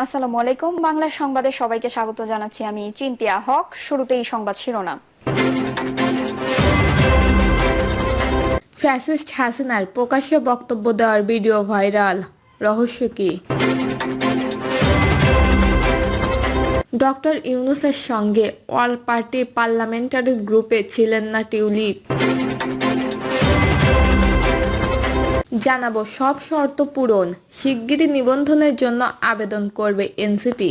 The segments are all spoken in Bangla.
আসসালামু আলাইকুম। বাংলা সংবাদে সবাইকে স্বাগত জানাচ্ছি। আমি চিন্তিয়া হক। শুরুতেই সংবাদ শিরোনাম। ফ্যাসিস্ট হাসিনার প্রকাশ্যে বক্তব্য দেওয়ার ভিডিও ভাইরাল, রহস্য কি? ডক্টর ইউনূসের সঙ্গে অল পার্টি পার্লামেন্টারি গ্রুপে ছিলেন না টিউলিপ। জানাবো সব শর্ত পূরণ, শিগগিরই নিবন্ধনের জন্য আবেদন করবে এনসিপি।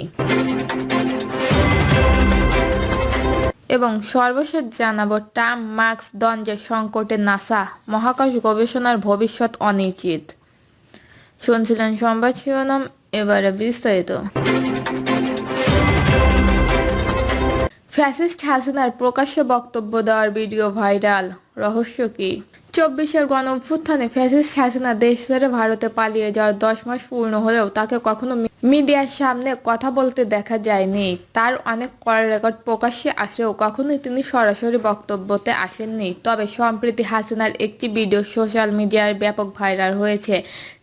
এবং সর্বশেষ জানাবো ট্রাম্প মার্কস দ্বন্দ্বের সংকটে নাসা, মহাকাশ গবেষণার ভবিষ্যৎ অনিশ্চিত। শুনছিলেন সংবাদ শিরোনাম, এবারে বিস্তারিত। ফ্যাসিস্ট হাসিনার প্রকাশ্যে বক্তব্য দেওয়ার ভিডিও ভাইরাল, রহস্য কি? 24-এর গণঅভ্যুত্থানে ফ্যাসিস্ট হাসিনা দেশ ছেড়ে ভারতে পালিয়ে যাওয়ার 10 মাস পূর্ণ হলেও তাকে কখনো মিডিয়ার সামনে কথা বলতে দেখা যায়নি। তার অনেক কল রেকর্ড প্রকাশ্যে আসলেও কখনোই তিনি সরাসরি বক্তব্যতে আসেননি। তবে সম্প্রতি হাসিনার একটি ভিডিও সোশ্যাল মিডিয়ায় ব্যাপক ভাইরাল হয়েছে,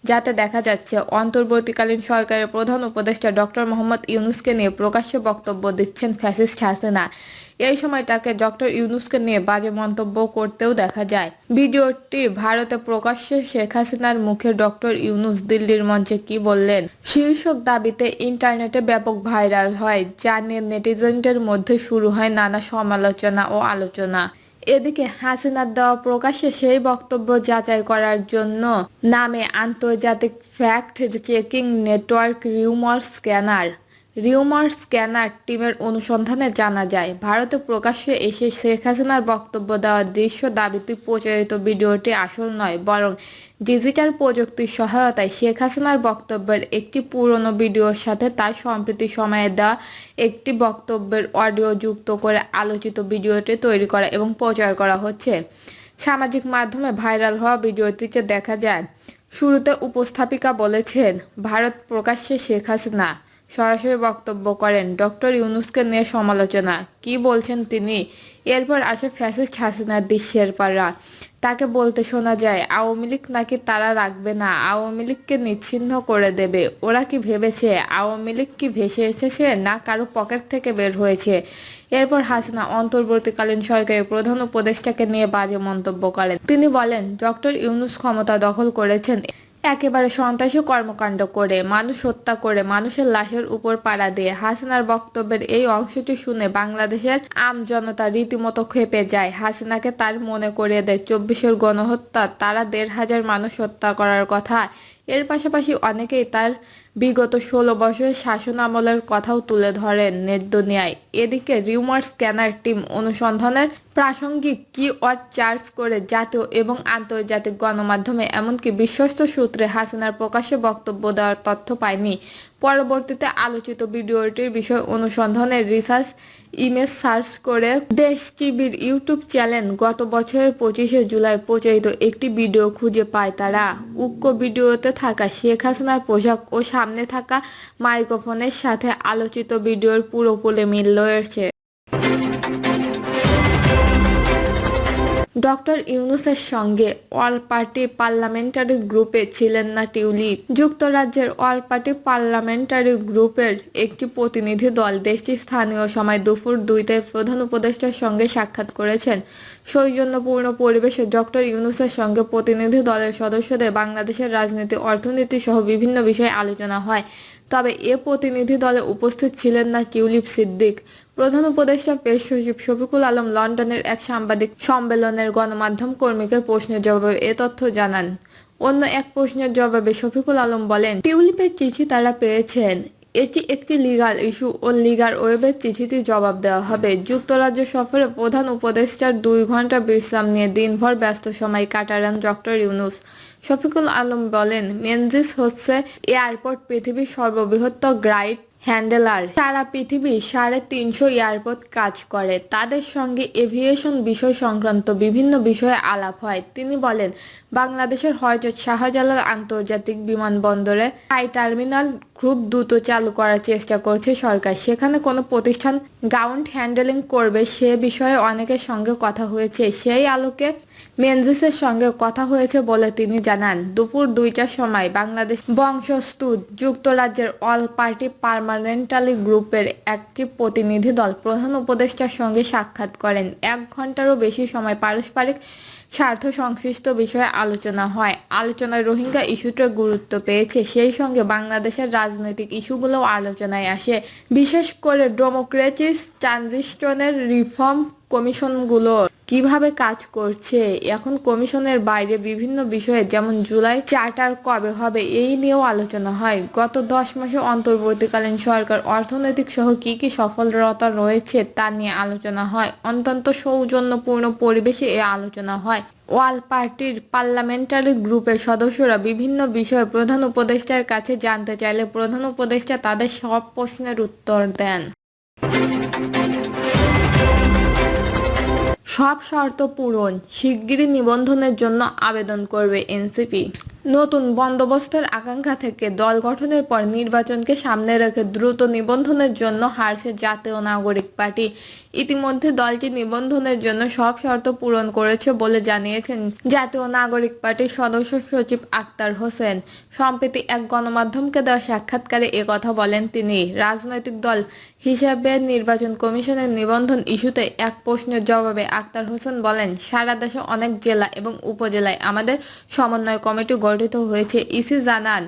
যাতে দেখা যাচ্ছে অন্তর্বর্তীকালীন সরকারের প্রধান উপদেষ্টা ডক্টর মোহাম্মদ ইউনূসকে নিয়ে প্রকাশ্যে বক্তব্য দিচ্ছেন ফ্যাসিস্ট হাসিনা। এই সময় তাকে ডক্টর ইউনূসকে নিয়ে বাজে মন্তব্য করতেও দেখা যায়। ভিডিওটি ভারতে প্রকাশ্যে শেখ হাসিনার মুখে ডক্টর ইউনূস দিল্লির মঞ্চে কি বললেন শীর্ষক দাবিতে ইন্টারনেটে ব্যাপক ভাইরাল হয়, যা নিয়ে নেটিজেনদের মধ্যে শুরু হয় নানা সমালোচনা ও আলোচনা। এদিকে হাসিনার দেওয়া প্রকাশ্যে সেই বক্তব্য যাচাই করার জন্য নামে আন্তর্জাতিক fact checking network rumour scanner টিমের অনুসন্ধানে জানা যায়, ভারতে প্রকাশ্যে এসে শেখ হাসিনার বক্তব্য দেওয়ার দৃশ্য দাবিতে প্রচারিত ভিডিওটি আসল নয়, বরং ডিজিটাল প্রযুক্তির সহায়তায় শেখ হাসিনার বক্তব্যের একটি পুরনো ভিডিওর সাথে তার সম্প্রতি সময়ে দেওয়া একটি বক্তব্যের অডিও যুক্ত করে আলোচিত ভিডিওটি তৈরি করা এবং প্রচার করা হচ্ছে। সামাজিক মাধ্যমে ভাইরাল হওয়া ভিডিওটিতে দেখা যায়, শুরুতে উপস্থাপিকা বলেছেন, ভারত প্রকাশ্যে শেখ হাসিনা সরাসরি বক্তব্য করেন, ডক্টর ইউনূসকে নিয়ে সমালোচনা, কি বলছেন তিনি? এরপর আসে ফ্যাসিস্ট হাসিনার দৃশ্যের পাড়া। তাকে বলতে শোনা যায়, আওয়ামী লীগ নাকি তারা রাখবে না, আওয়ামী লীগকে নিচ্ছিন্ন করে দেবে। ওরা কি ভেবেছে আওয়ামী লীগ কি ভেসে এসেছে, না কারো পকেট থেকে বের হয়েছে? এরপর হাসিনা অন্তর্বর্তীকালীন সরকারের প্রধান উপদেষ্টাকে নিয়ে বাজে মন্তব্য করেন। তিনি বলেন, ডক্টর ইউনূস ক্ষমতা দখল করেছেন একেবারে সন্ত্রাসী কর্মকাণ্ড করে, মানুষ হত্যা করে, মানুষের লাশের উপর পাড়া দিয়ে। হাসিনার বক্তব্যের এই অংশটি শুনে বাংলাদেশের আমজনতা রীতিমতো ক্ষেপে যায়। হাসিনাকে তার মনে করিয়ে দেয় 24-এর গণহত্যা, তারা 1,500 মানুষ হত্যা করার কথা। এর পাশাপাশি অনেকেই তার বিগত 16 বছরের শাসন আমলের কথাও তুলে ধরেন নেট দুনিয়ায়। এদিকে রিউমার স্ক্যানার টিম অনুসন্ধানের প্রাসঙ্গিক কিওয়ার্ড চার্জ করে জাতীয় এবং আন্তর্জাতিক গণমাধ্যমে এমনকি বিশ্বস্ত সূত্রে হাসিনার প্রকাশ্যে বক্তব্য দেওয়ার তথ্য পায়নি। পরবর্তীতে আলোচিত ভিডিওটির বিষয় অনুসন্ধানের রিসার্চ ইমেজ সার্চ করে দেশ টিভির ইউটিউব চ্যানেল গত বছরের 25শে জুলাই প্রচারিত একটি ভিডিও খুঁজে পায় তারা। উক্ত ভিডিওতে থাকা শেখ হাসিনার পোশাক ও সামনে থাকা মাইক্রোফোনের সাথে আলোচিত ভিডিওর পুরোপুরি মিল রয়েছে। ডক্টর ইউনূসের সঙ্গে অল পার্টি পার্লামেন্টারি গ্রুপে ছিলেন না টিউলিপ। যুক্তরাজ্যের অল পার্টি পার্লামেন্টারি গ্রুপের একটি প্রতিনিধি দল দেশটির স্থানীয় সময় দুপুর 2টায় প্রধান উপদেষ্টার সঙ্গে সাক্ষাৎ করেছেন। সৌজন্যপূর্ণ পরিবেশে ডক্টর ইউনূসের সঙ্গে প্রতিনিধি দলের সদস্যদের বাংলাদেশের রাজনীতি, অর্থনীতি সহ বিভিন্ন বিষয়ে আলোচনা হয়। তবে এ প্রতিনিধি দলে উপস্থিত ছিলেন না টিউলিপ সিদ্দিক। প্রধান উপদেষ্টা প্রেস সচিব শফিকুল আলম লন্ডনের এক সাংবাদিক সম্মেলনের গণমাধ্যম কর্মীদের প্রশ্নের জবাবে এ তথ্য জানান। অন্য এক প্রশ্নের জবাবে শফিকুল আলম বলেন, টিউলিপের চিঠি তারা পেয়েছেন, এটি একটি লিগ্যাল ইস্যু ও লিগ্যাল ওয়েবের চিঠিতে জবাব দেওয়া হবে। যুক্তরাজ্য সফরে প্রধান উপদেষ্টার 2 ঘণ্টা বিশ্রাম নিয়ে দিনভর ব্যস্ত সময় কাটালেন ডক্টর ইউনূস। শফিকুল আলম বলেন, মেনজিস হচ্ছে এয়ারপোর্ট পৃথিবীর সর্ববৃহৎ গ্রাইড হ্যান্ডেলার সারা পৃথিবী 350 এয়ারপোর্ট কাজ করে, তাদের সঙ্গে এভিয়েশন বিষয় সংক্রান্ত বিভিন্ন বিষয়ে আলাপ হয়। তিনি বলেন, বাংলাদেশের হযরত শাহজালাল আন্তর্জাতিক বিমানবন্দরে থাই টার্মিনাল খুব দ্রুত চালু করার চেষ্টা করছে সরকার। সেখানে কোনো প্রতিষ্ঠান গ্রাউন্ড হ্যান্ডলিং করবে সে বিষয়ে অনেকের সঙ্গে কথা হয়েছে। সেই আলোকে মেনজিসের সঙ্গে কথা হয়েছে বলে তিনি জানান। দুপুর 2টার সময় বাংলাদেশ বংশোদ্ভূত যুক্তরাজ্যের অল পার্টি পার্মানেন্টারি গ্রুপের একটি প্রতিনিধি দল প্রধান উপদেষ্টার সঙ্গে সাক্ষাৎ করেন। 1 ঘণ্টারও বেশি সময় পারস্পরিক স্বার্থ সংশ্লিষ্ট বিষয়ে আলোচনা হয়। আলোচনায় রোহিঙ্গা ইস্যুটা গুরুত্ব পেয়েছে, সেই সঙ্গে বাংলাদেশের রাজনৈতিক ইস্যুগুলোও আলোচনায় আসে। বিশেষ করে ডেমোক্রেটিক ট্রানজিশনের রিফর্ম কমিশনগুলো কিভাবে কাজ করছে, এখন কমিশনের বাইরে বিভিন্ন বিষয়ে যেমন জুলাই চার্টার কবে হবে এই নিয়েও আলোচনা হয়। গত 10 মাসে অন্তর্বর্তীকালীন সরকার অর্থনৈতিক সহ কি কি সফলতা রয়েছে তা নিয়ে আলোচনা হয়। অত্যন্ত সৌজন্যপূর্ণ পরিবেশে এ আলোচনা হয়। ওয়াল পার্টির পার্লামেন্টারি গ্রুপের সদস্যরা বিভিন্ন বিষয়ে প্রধান উপদেষ্টার কাছে জানতে চাইলে প্রধান উপদেষ্টা তাদের সব প্রশ্নের উত্তর দেন। সব শর্ত পূরণ, শিগগিরই নিবন্ধনের জন্য আবেদন করবে এনসিপি। নতুন বন্দোবস্তের আকাঙ্ক্ষা থেকে দল গঠনের পর নির্বাচনকে সামনে রেখে দ্রুত নিবন্ধনের জন্য হারছে জাতীয় নাগরিক পার্টি। ইতিমধ্যে দলটি নিবন্ধনের জন্য সব শর্ত পূরণ করেছে বলে জানিয়েছেন জাতীয় নাগরিক পার্টির সদস্য সচিব আক্তার হোসেন। সম্প্রতি এক গণমাধ্যমকে দেওয়া সাক্ষাৎকারে একথা বলেন তিনি। রাজনৈতিক দল হিসেবে নির্বাচন কমিশনের নিবন্ধন ইস্যুতে এক প্রশ্নের জবাবে আক্তার হোসেন বলেন, সারা দেশে অনেক জেলা এবং উপজেলায় আমাদের সমন্বয় কমিটি গঠিত হয়েছে। ইসি জানান,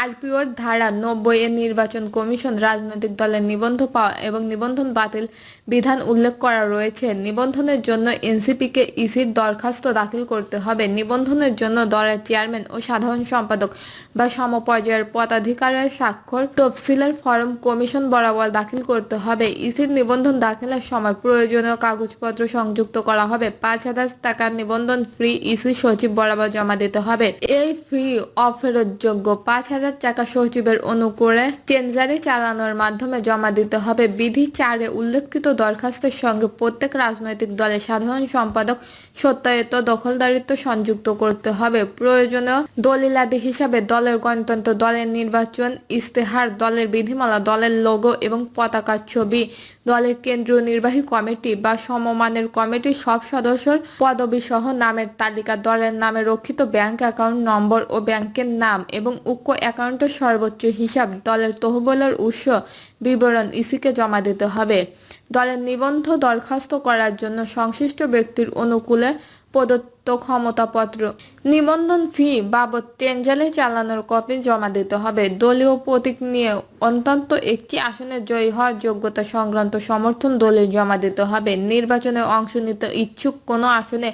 আরপিওর ধারা 90 এর নির্বাচন কমিশন রাজনৈতিক দলের নিবন্ধন পাওয়া এবং নিবন্ধন বাতিল বিধান উল্লেখ করা রয়েছে। নিবন্ধনের জন্য এনসিপিকে ইসির দরখাস্ত দাখিল করতে হবে। নিবন্ধনের জন্য দলের চেয়ারম্যান ও সাধারণ সম্পাদক বা সমপর্যায়ের পদাধিকারের স্বাক্ষর তফসিলের ফরম কমিশন বরাবর দাখিল করতে হবে। ইসির নিবন্ধন দাখিলের সময় প্রয়োজনীয় কাগজপত্র সংযুক্ত করা হবে। 5,000 টাকার নিবন্ধন ফি ইসি সচিব বরাবর জমা দিতে হবে। এই ফি অফেরতযোগ্য। 5,000 টাকা সচিবের অনুকূলে টেনজারি চালানোর মাধ্যমে জমা দিতে হবে। বিধি 4 এ উল্লেখিত দরখাস্তের সঙ্গে প্রত্যেক রাজনৈতিক দলের সাধারণ সম্পাদক সত্যায়িত দখলদারিত্ব সংযুক্ত করতে হবে। প্রয়োজনীয় দলিলাদি হিসাবে দলের গণতন্ত্র, দলের নির্বাচন ইশতেহার, দলের বিধিমালা, দলের লোগো এবং পতাকার ছবি, দলের কেন্দ্রীয় নির্বাহী কমিটি বা সমমানের কমিটির সব সদস্যর পদবি সহ নামের তালিকা, দলের নামে রক্ষিত ব্যাংক অ্যাকাউন্ট নম্বর ও ব্যাংকের নাম এবং উক্ত অ্যাকাউন্টের সর্বোচ্চ হিসাব, দলের তহবিলের উৎস বিবরণ ইসিকে জমা দিতে হবে। দলের নিবন্ধ দরখাস্ত করার জন্য সংশ্লিষ্ট ব্যক্তির অনুকূলে প্রদত্ত ক্ষমতাপত্র, নিবন্ধন ফি বাবদ টেনজারি চালানোর কপি জমা দিতে হবে। দলীয় প্রতীক নিয়ে অন্তত একটি আসনে জয়ী হওয়ার যোগ্যতা সংক্রান্ত সমর্থন দলিল জমা দিতে হবে। নির্বাচনে অংশ নিতে ইচ্ছুক কোনো আসনে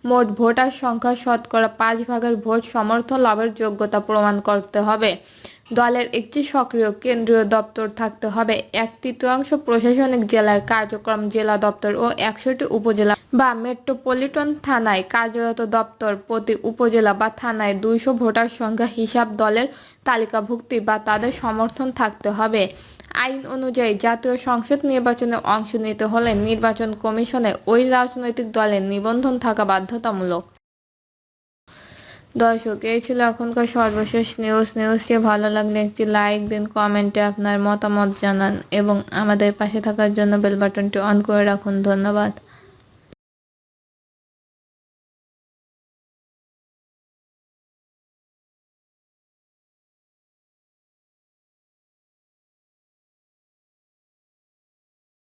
মোট ভোটার সংখ্যার শতকরা 5 ভাগের ভোট সমর্থন লাভের যোগ্যতা প্রমাণ করতে হবে। দলের একটি সক্রিয় কেন্দ্রীয় দপ্তর থাকতে হবে। 1/3 প্রশাসনিক জেলার কার্যক্রম জেলা দপ্তর ও 100টি উপজেলা বা মেট্রোপলিটন থানায় কার্যরত দপ্তর। প্রতি উপজেলা বা থানায় 200 ভোটার সংখ্যা হিসাব দলের তালিকাভুক্তি বা তাদের সমর্থন থাকতে হবে। আইন অনুযায়ী জাতীয় সংসদ নির্বাচনে অংশ নিতে হলে নির্বাচন কমিশনে ওই রাজনৈতিক দলের নিবন্ধন থাকা বাধ্যতামূলক। দর্শক, এই ছিল এখনকার সর্বশেষ নিউজটি ভালো লাগলে একটি লাইক দিন, কমেন্টে আপনার মতামত জানান এবং আমাদের পাশে থাকার জন্য বেল বাটনটি অন করে রাখুন। ধন্যবাদ।